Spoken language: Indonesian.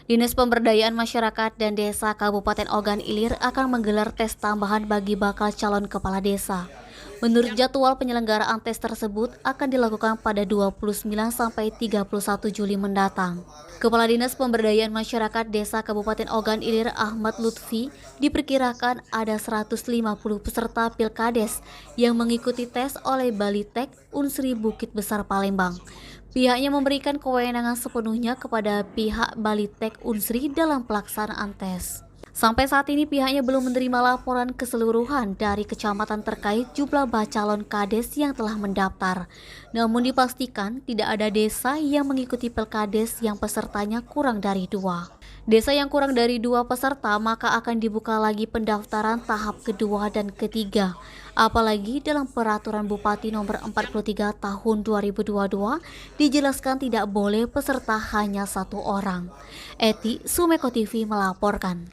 Dinas Pemberdayaan Masyarakat dan Desa Kabupaten Ogan Ilir akan menggelar tes tambahan bagi bakal calon kepala desa. Menurut jadwal penyelenggaraan tes tersebut akan dilakukan pada 29 sampai 31 Juli mendatang. Kepala Dinas Pemberdayaan Masyarakat Desa Kabupaten Ogan Ilir Ahmad Lutfi diperkirakan ada 150 peserta Pilkades yang mengikuti tes oleh Balitek Unsri Bukit Besar Palembang. Pihaknya memberikan kewenangan sepenuhnya kepada pihak Balitek Unsri dalam pelaksanaan tes. Sampai saat ini pihaknya belum menerima laporan keseluruhan dari kecamatan terkait jumlah calon kades yang telah mendaftar. Namun dipastikan tidak ada desa yang mengikuti Pilkades yang pesertanya kurang dari 2. Desa yang kurang dari 2 peserta maka akan dibuka lagi pendaftaran tahap kedua dan ketiga. Apalagi dalam peraturan Bupati nomor 43 tahun 2022 dijelaskan tidak boleh peserta hanya 1 orang. Eti Sumeko TV melaporkan.